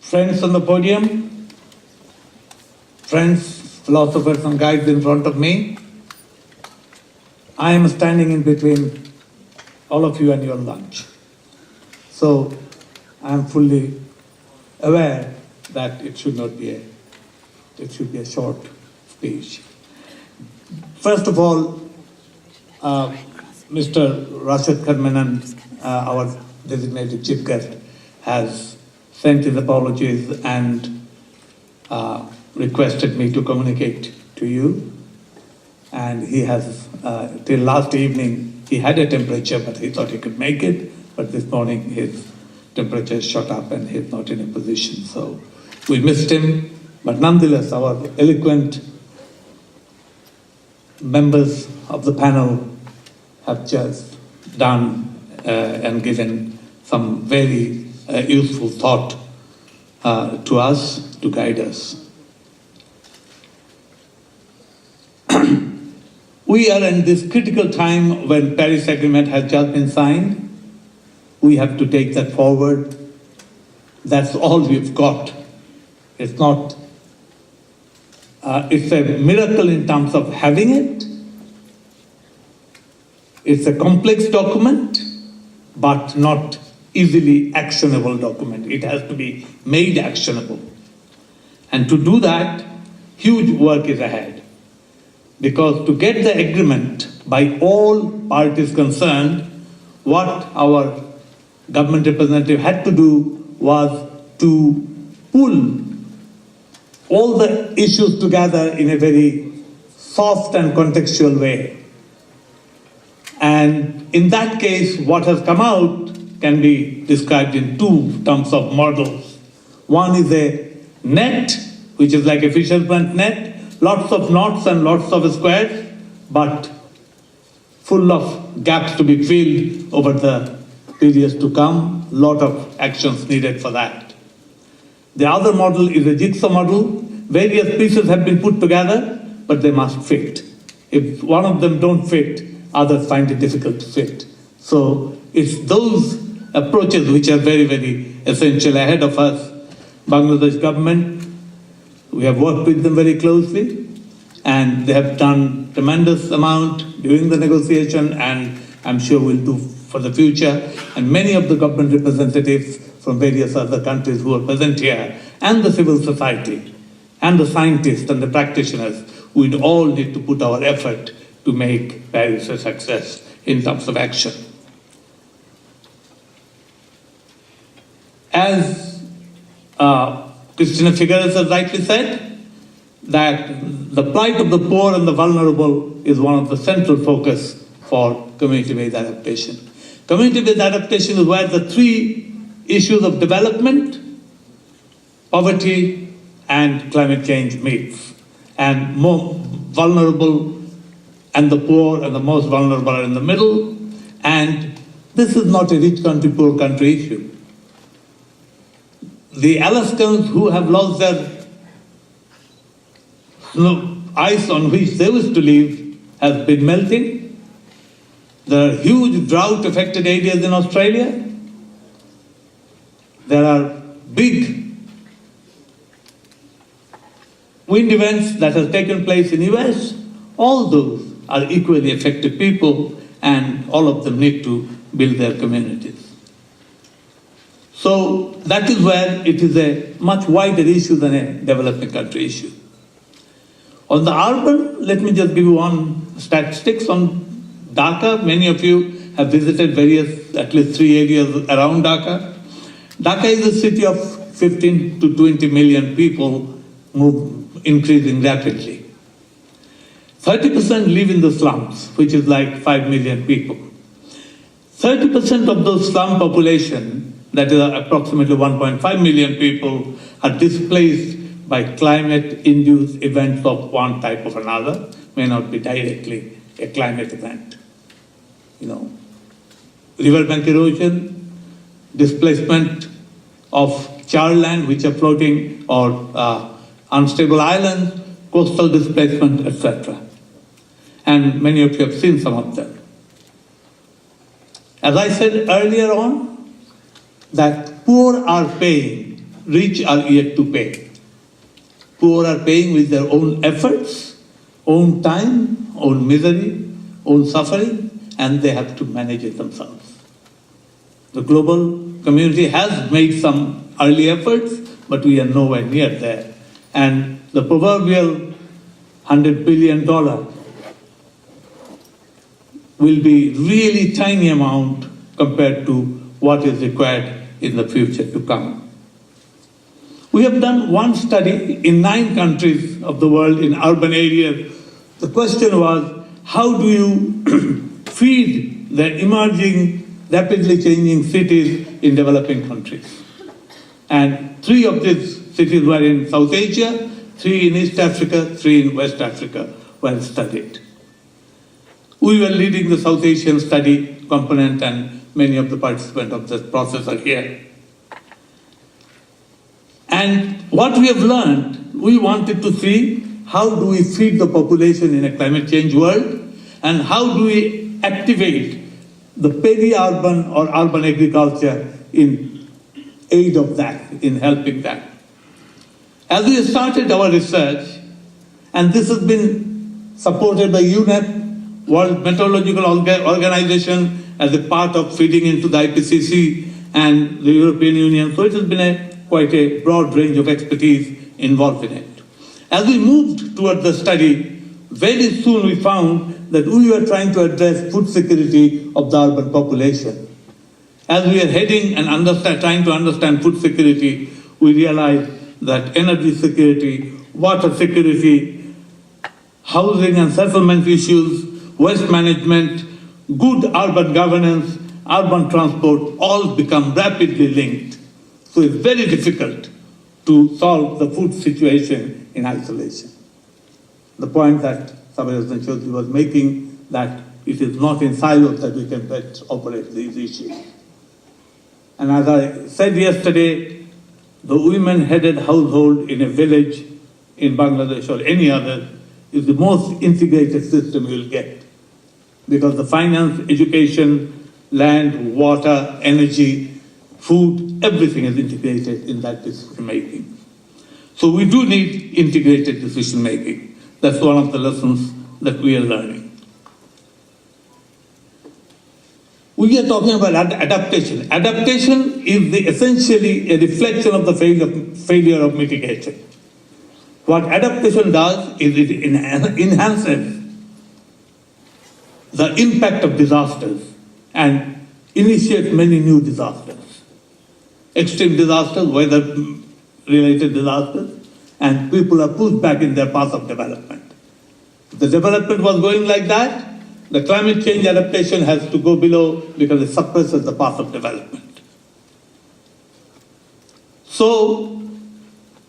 Friends on the podium, friends, philosophers and guides in front of me, I am standing in between all of you and your lunch. So I am fully aware that it should be a short speech. First of all, Mr. Rashid Kharmanan, our designated chief guest, has sent his apologies and requested me to communicate to you. And he has, till last evening, he had a temperature, but he thought he could make it. But this morning, his temperature shot up and he's not in a position. So we missed him, but nonetheless, our eloquent members of the panel have just done and given some very useful thought to us, to guide us. We are in this critical time when Paris Agreement has just been signed. We have to take that forward. That's all we've got. It's not, it's a miracle in terms of having it. It's a complex document, but not easily actionable document. It has to be made actionable. And to do that, huge work is ahead. Because to get the agreement by all parties concerned, what our government representative had to do was to pull all the issues together in a very soft and contextual way. And in that case, what has come out can be described in two terms of models. One is a net, which is like a fisherman's net, lots of knots and lots of squares, but full of gaps to be filled over the periods to come. Lot of actions needed for that. The other model is a jigsaw model. Various pieces have been put together, but they must fit. If one of them don't fit, others find it difficult to fit. So it's those approaches which are very, very essential ahead of us. Bangladesh government, we have worked with them very closely, and they have done tremendous amount during the negotiation, and I'm sure will do for the future. And many of the government representatives from various other countries who are present here, and the civil society, and the scientists and the practitioners, we'd all need to put our effort to make Paris a success in terms of action. As Christina Figueres has rightly said, that the plight of the poor and the vulnerable is one of the central focus for community-based adaptation. Community-based adaptation is where the three issues of development, poverty, and climate change meets. And more vulnerable and the poor and the most vulnerable are in the middle. And this is not a rich country, poor country issue. The Alaskans who have lost their ice on which they used to live has been melting. There are huge drought-affected areas in Australia. There are big wind events that have taken place in the US. All those are equally affected people, and all of them need to build their communities. So that is where it is a much wider issue than a developing country issue. On the urban, let me just give you one statistics on Dhaka. Many of you have visited various, at least 3 areas around Dhaka. Dhaka is a city of 15 to 20 million people, increasing rapidly. 30% live in the slums, which is like 5 million people. 30% of those slum population, that is approximately 1.5 million people, are displaced by climate-induced events of one type or another, may not be directly a climate event. Riverbank erosion, displacement of charland which are floating, or unstable islands, coastal displacement, etc. And many of you have seen some of them. As I said earlier on, that poor are paying rich are yet to pay. Poor are paying with their own efforts, own time, own misery, own suffering, and they have to manage it themselves. The global community has made some early efforts, but we are nowhere near there. And the proverbial $100 billion will be really tiny amount compared to what is required in the future to come. We have done one study in 9 countries of the world in urban areas. The question was, how do you feed the emerging, rapidly changing cities in developing countries? And 3 of these cities were in South Asia, 3 in East Africa, 3 in West Africa were studied. We were leading the South Asian study component, and many of the participants of this process are here. And what we have learned, we wanted to see how do we feed the population in a climate change world, and how do we activate the peri-urban or urban agriculture in aid of that, in helping that. As we started our research, and this has been supported by UNEP, World Meteorological Organization, as a part of feeding into the IPCC and the European Union, so it has been quite a broad range of expertise involved in it. As we moved toward the study, very soon we found that we were trying to address food security of the urban population. As we are heading and trying to understand food security, we realized that energy security, water security, housing and settlement issues, waste management, good urban governance, urban transport, all become rapidly linked. So it's very difficult to solve the food situation in isolation. The point that Sabir Choudhury was making, that it is not in silos that we can best operate these issues. And as I said yesterday, the women-headed household in a village in Bangladesh or any other is the most integrated system you will get, because the finance, education, land, water, energy, food, everything is integrated in that decision making. So we do need integrated decision making. That's one of the lessons that we are learning. We are talking about adaptation. Adaptation is essentially a reflection of the failure of mitigation. What adaptation does is it enhances the impact of disasters and initiates many new disasters. Extreme disasters, weather-related disasters, and people are pushed back in their path of development. If the development was going like that, the climate change adaptation has to go below because it suppresses the path of development. So,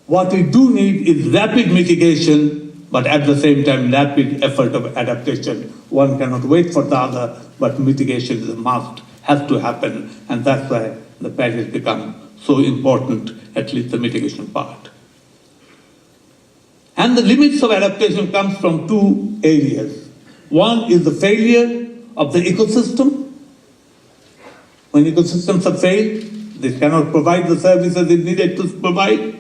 what we do need is rapid mitigation, but at the same time, rapid effort of adaptation. One cannot wait for the other, but mitigation is a must, has to happen, and that's why the Paris become so important, at least the mitigation part. And the limits of adaptation comes from 2 areas. One is the failure of the ecosystem. When ecosystems have failed, they cannot provide the services it needed to provide.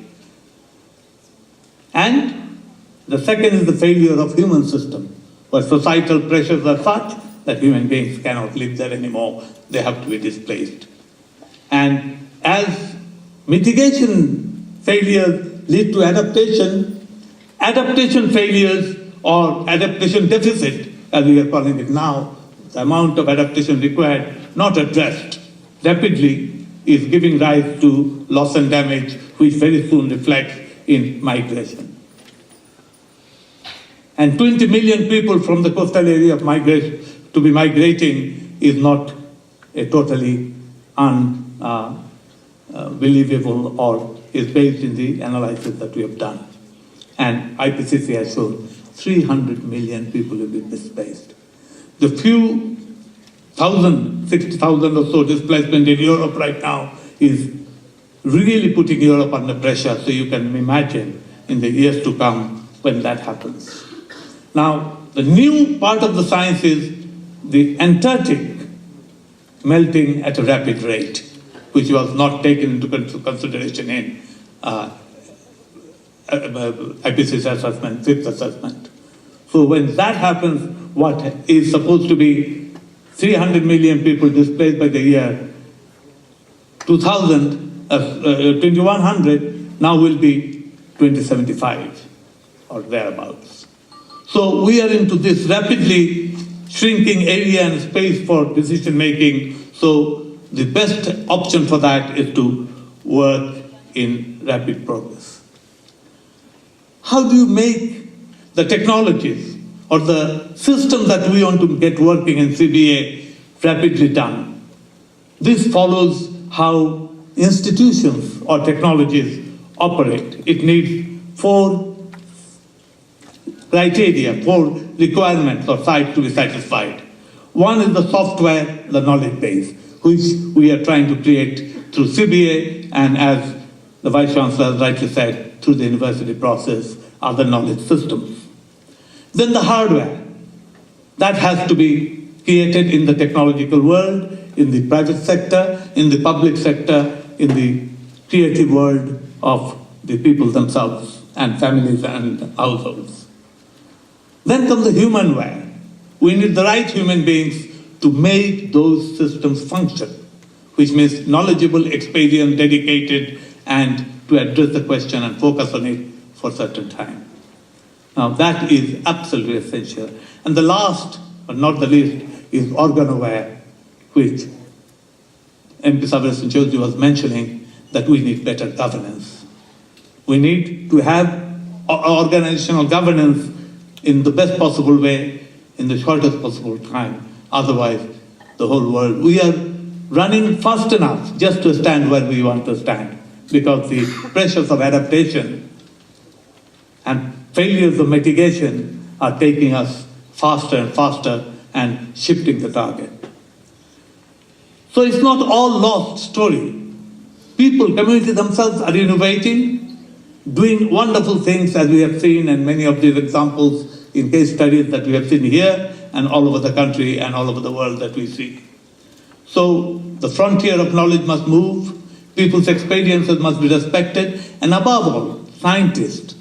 And the second is the failure of human system, where societal pressures are such that human beings cannot live there anymore. They have to be displaced. And as mitigation failures lead to adaptation, adaptation failures or adaptation deficit, as we are calling it now, the amount of adaptation required, not addressed rapidly, is giving rise to loss and damage, which very soon reflects in migration. And 20 million people from the coastal area to be migrating is not a totally unbelievable or is based in the analysis that we have done. And IPCC has shown 300 million people will be displaced. The few thousand, 60,000 or so displacement in Europe right now is really putting Europe under pressure, so you can imagine in the years to come when that happens. Now, the new part of the science is the Antarctic melting at a rapid rate, which was not taken into consideration in IPCC assessment, fifth assessment. So when that happens, what is supposed to be 300 million people displaced by the year 2100 now will be 2075 or thereabouts. So we are into this rapidly shrinking area and space for decision making. So the best option for that is to work in rapid progress. How do you make the technologies or the systems that we want to get working in CBA rapidly done? This follows how institutions or technologies operate. It needs 4 criteria, 4 requirements or sides to be satisfied. One is the software, the knowledge base, which we are trying to create through CBA and, as the Vice Chancellor rightly said, through the university process, other knowledge systems. Then the hardware, that has to be created in the technological world, in the private sector, in the public sector, in the creative world of the people themselves and families and households. Then comes the humanware. We need the right human beings to make those systems function, which means knowledgeable, experienced, dedicated, and to address the question and focus on it for a certain time. Now that is absolutely essential. And the last, but not the least, is organaware, which MP Sabir Joshi was mentioning, that we need better governance. We need to have organizational governance in the best possible way, in the shortest possible time. Otherwise, the whole world, we are running fast enough just to stand where we want to stand, because the pressures of adaptation and failures of mitigation are taking us faster and faster and shifting the target. So it's not all lost story. People, community themselves are innovating, doing wonderful things, as we have seen, and many of these examples in case studies that we have seen here and all over the country and all over the world that we see. So the frontier of knowledge must move, people's experiences must be respected, and above all, scientists,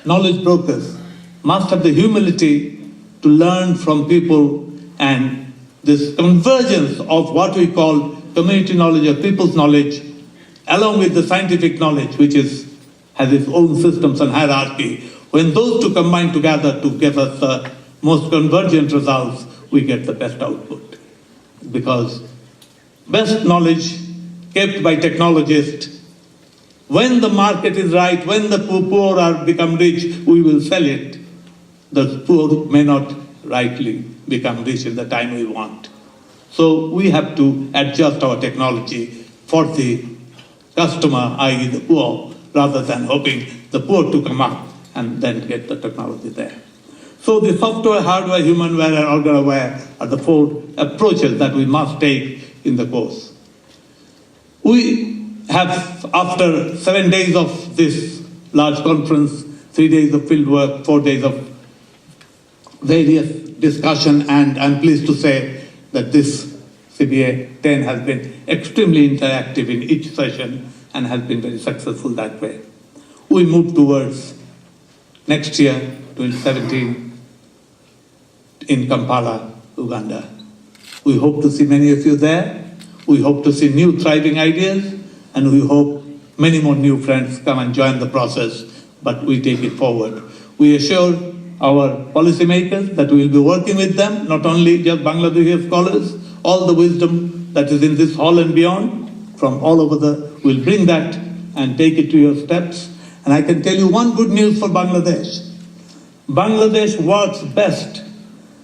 knowledge brokers must have the humility to learn from people, and this convergence of what we call community knowledge or people's knowledge, along with the scientific knowledge, which has its own systems and hierarchy. When those two combine together to give us the most convergent results, we get the best output. Because best knowledge kept by technologists, when the market is right, when the poor are become rich, we will sell it. The poor may not rightly become rich in the time we want. So we have to adjust our technology for the customer, i.e. the poor, rather than hoping the poor to come up and then get the technology there. So the software, hardware, humanware, and organaware are the 4 approaches that we must take in the course. We have, after 7 days of this large conference, 3 days of field work, 4 days of various discussion, and I'm pleased to say that this CBA10 has been extremely interactive in each session and has been very successful that way. We move towards next year, 2017, in Kampala, Uganda. We hope to see many of you there. We hope to see new thriving ideas, and we hope many more new friends come and join the process, but we take it forward. We assure our policymakers that we will be working with them, not only just Bangladeshi scholars, all the wisdom that is in this hall and beyond, from all over we'll bring that and take it to your steps. And I can tell you one good news for Bangladesh. Bangladesh works best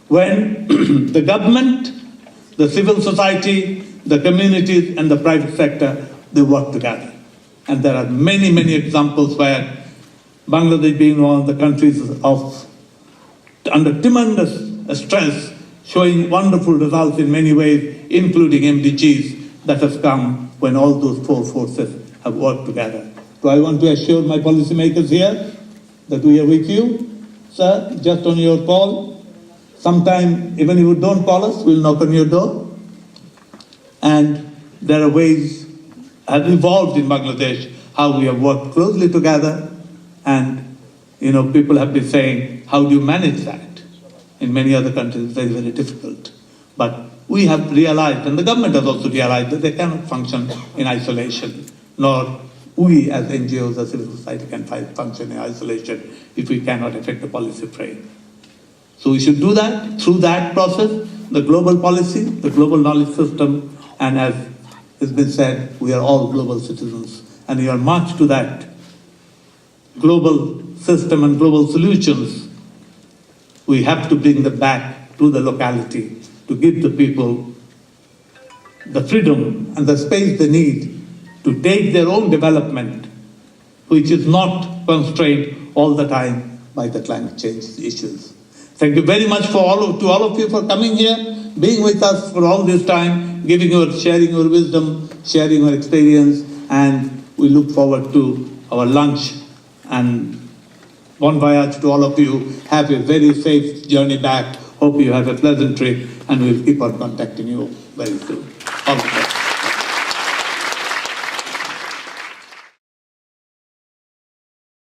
when the government, the civil society, the communities, and the private sector, they work together. And there are many, many examples where Bangladesh, being one of the countries under tremendous stress, showing wonderful results in many ways, including MDGs, that has come when all those 4 forces have worked together. So I want to assure my policymakers here that we are with you, sir, just on your call. Sometime, even if you don't call us, we'll knock on your door. And there are ways have evolved in Bangladesh how we have worked closely together. And, people have been saying, how do you manage that? In many other countries, it's very, very difficult. But we have realized, and the government has also realized, that they cannot function in isolation, nor we as NGOs, as civil society, can function in isolation if we cannot affect the policy frame. So we should do that through that process, the global policy, the global knowledge system, and as has been said, we are all global citizens, and we are marched to that global system and global solutions. We have to bring them back to the locality to give the people the freedom and the space they need to take their own development, which is not constrained all the time by the climate change issues. Thank you very much to all of you for coming here, being with us for all this time, sharing your wisdom, sharing your experience, and we look forward to our lunch. And bon voyage to all of you. Have a very safe journey back. Hope you have a pleasant trip, and we'll keep on contacting you very soon. All the best.